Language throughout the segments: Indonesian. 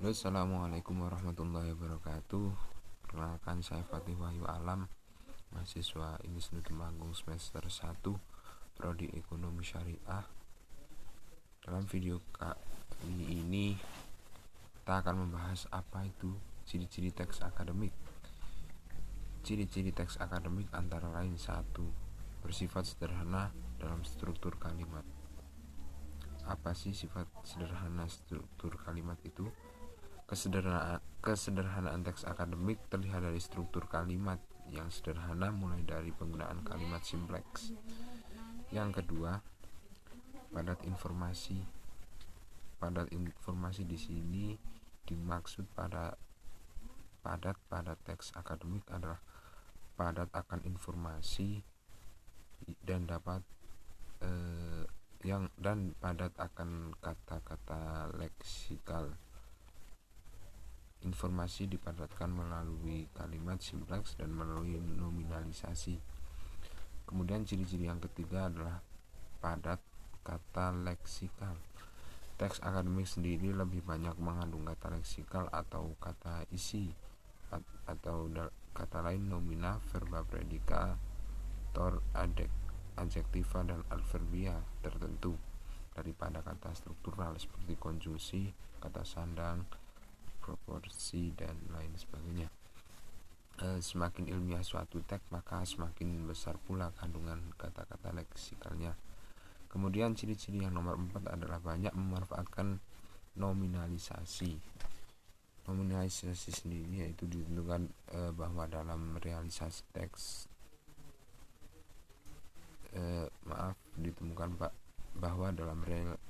Halo, assalamualaikum warahmatullahi wabarakatuh. Perkenalkan, saya Fatih Wahyu Alam, mahasiswa Unisnu Temanggung semester 1, Prodi Ekonomi Syariah. Dalam video kali ini kita akan membahas apa itu ciri-ciri teks akademik. Ciri-ciri teks akademik antara lain: 1. Bersifat sederhana dalam struktur kalimat. Apa sih sifat sederhana struktur kalimat itu? Kesederhanaan teks akademik terlihat dari struktur kalimat yang sederhana, mulai dari penggunaan kalimat simpleks. Yang kedua, padat informasi. Padat informasi di sini dimaksud padat pada teks akademik adalah padat akan informasi dan padat akan kata-kata leksikal. Informasi dipadatkan melalui kalimat simpleks dan melalui nominalisasi. Kemudian ciri-ciri yang ketiga adalah padat kata leksikal. Teks akademik sendiri lebih banyak mengandung kata leksikal atau kata isi, atau kata lain nomina, verba, predikator, adjektiva, dan adverbia tertentu daripada kata struktural seperti konjungsi, kata sandang, proporsi, dan lain sebagainya. Semakin ilmiah suatu teks, maka semakin besar pula kandungan kata-kata leksikalnya. Kemudian ciri-ciri yang nomor 4 adalah banyak memanfaatkan nominalisasi. Nominalisasi sendiri yaitu ditentukan bahwa dalam realisasi teks ditemukan bahwa dalam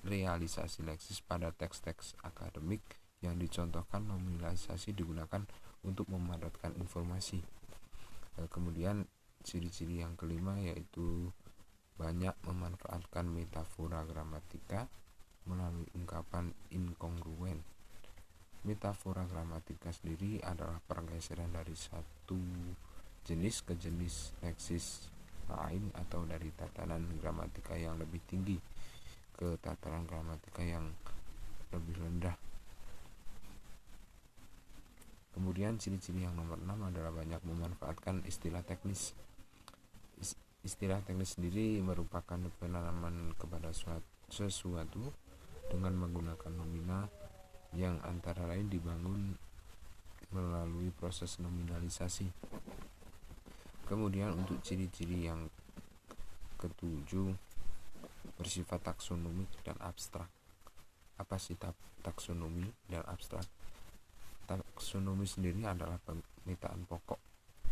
realisasi leksis pada teks-teks akademik yang dicontohkan, nominalisasi digunakan untuk memadatkan informasi. Kemudian ciri-ciri yang kelima yaitu banyak memanfaatkan metafora gramatika melalui ungkapan inkongruen. Metafora gramatika sendiri adalah pergeseran dari satu jenis ke jenis leksis lain, atau dari tatanan gramatika yang lebih tinggi ke tatanan gramatika yang lebih rendah. Kemudian ciri-ciri yang nomor 6 adalah banyak memanfaatkan istilah teknis. Istilah teknis sendiri merupakan penanaman kepada sesuatu dengan menggunakan nomina yang antara lain dibangun melalui proses nominalisasi. Kemudian untuk ciri-ciri yang ketujuh, bersifat taksonomik dan abstrak. Apa sih taksonomi dan abstrak? Taksonomi sendiri adalah pemetaan pokok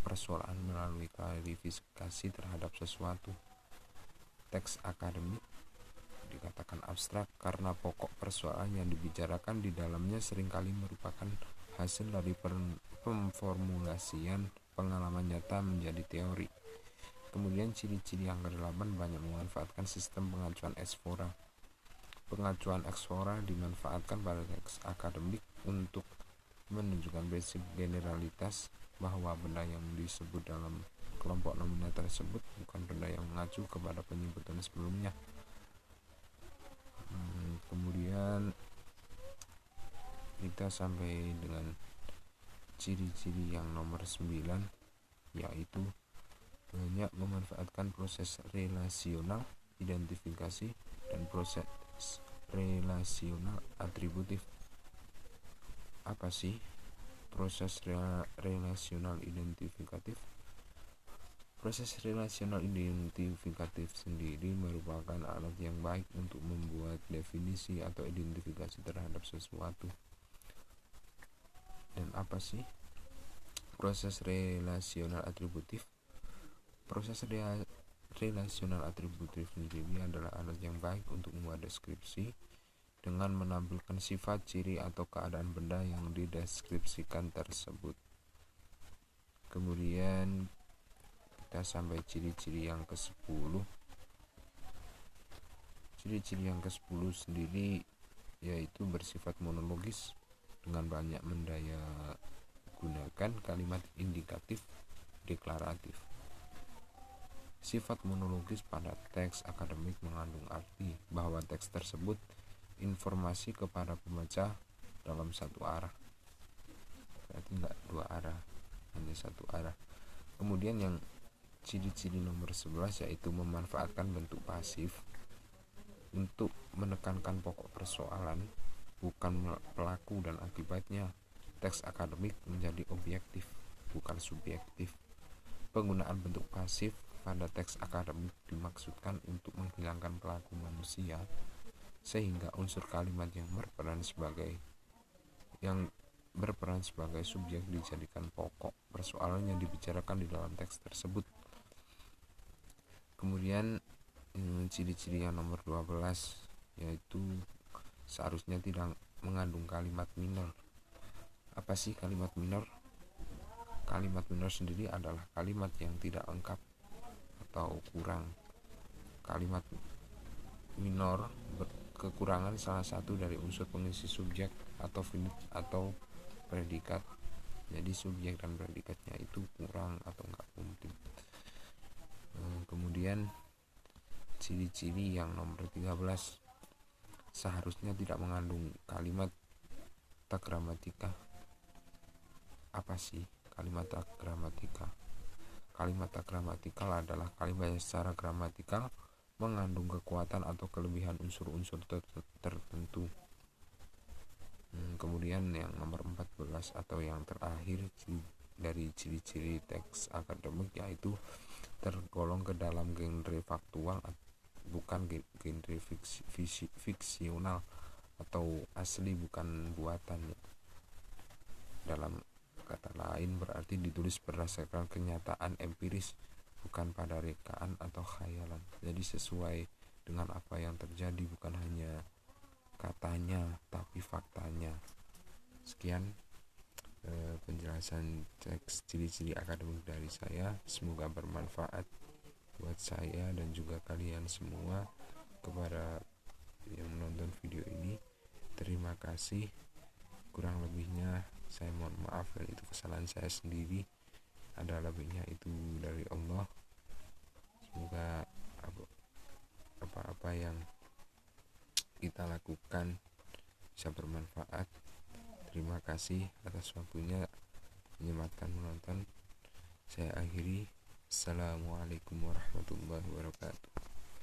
persoalan melalui klarifikasi terhadap sesuatu. Teks akademik dikatakan abstrak karena pokok persoalan yang dibicarakan di dalamnya seringkali merupakan hasil dari pemformulasian pengalaman nyata menjadi teori. Kemudian ciri-ciri yang ke-8, banyak memanfaatkan sistem pengacuan eksfora. Pengacuan eksfora dimanfaatkan pada teks akademik untuk menunjukkan prinsip generalitas bahwa benda yang disebut dalam kelompok nomina tersebut bukan benda yang mengacu kepada penyebutan sebelumnya. Kemudian kita sampai dengan ciri-ciri yang nomor 9, yaitu banyak memanfaatkan proses relasional identifikasi dan proses relasional atributif. Apa sih proses relasional identifikatif? Proses relasional identifikatif sendiri merupakan alat yang baik untuk membuat definisi atau identifikasi terhadap sesuatu. Dan apa sih proses relasional atributif? Proses relasional atributif sendiri adalah alat yang baik untuk membuat deskripsi dengan menampilkan sifat, ciri, atau keadaan benda yang dideskripsikan tersebut. Kemudian kita sampai ciri-ciri yang ke-10. Ciri-ciri yang ke-10 sendiri yaitu bersifat monologis dengan banyak mendaya gunakan kalimat indikatif deklaratif. Sifat monologis pada teks akademik mengandung arti bahwa teks tersebut informasi kepada pembaca dalam satu arah, berarti enggak dua arah, hanya satu arah. Kemudian yang ciri-ciri nomor 11 yaitu memanfaatkan bentuk pasif untuk menekankan pokok persoalan, bukan pelaku dan akibatnya. Teks akademik menjadi objektif, bukan subjektif. Penggunaan bentuk pasif pada teks akademik dimaksudkan untuk menghilangkan pelaku manusia, sehingga unsur kalimat yang berperan sebagai subjek dijadikan pokok persoalan yang dibicarakan di dalam teks tersebut. Kemudian ciri-ciri yang nomor 12 yaitu seharusnya tidak mengandung kalimat minor. Apa sih kalimat minor? Kalimat minor sendiri adalah kalimat yang tidak lengkap atau kurang. Kalimat minor kekurangan salah satu dari unsur pengisi subjek atau predikat. Jadi subjek dan predikatnya itu kurang atau enggak penting. Kemudian ciri-ciri yang nomor 13, seharusnya tidak mengandung kalimat gramatika. Apa sih kalimat gramatika? Kalimat gramatikal adalah kalimat yang secara gramatikal mengandung kekuatan atau kelebihan unsur-unsur tertentu. Kemudian yang nomor 14 atau yang terakhir dari ciri-ciri teks akademik yaitu tergolong ke dalam genre faktual, bukan genre fiksional atau asli, bukan buatan. Dalam kata lain berarti ditulis berdasarkan kenyataan empiris, bukan pada rekaan atau khayalan. Jadi sesuai dengan apa yang terjadi, bukan hanya katanya tapi faktanya. Sekian penjelasan teks ciri-ciri akademik dari saya. Semoga bermanfaat buat saya dan juga kalian semua. Kepada yang menonton video ini, terima kasih. Kurang lebihnya saya mohon maaf, dan itu kesalahan saya sendiri. Ada lebihnya itu dari Allah. Semoga apa-apa yang kita lakukan bisa bermanfaat. Terima kasih atas waktunya menyematkan menonton. Saya akhiri. Assalamualaikum warahmatullahi wabarakatuh.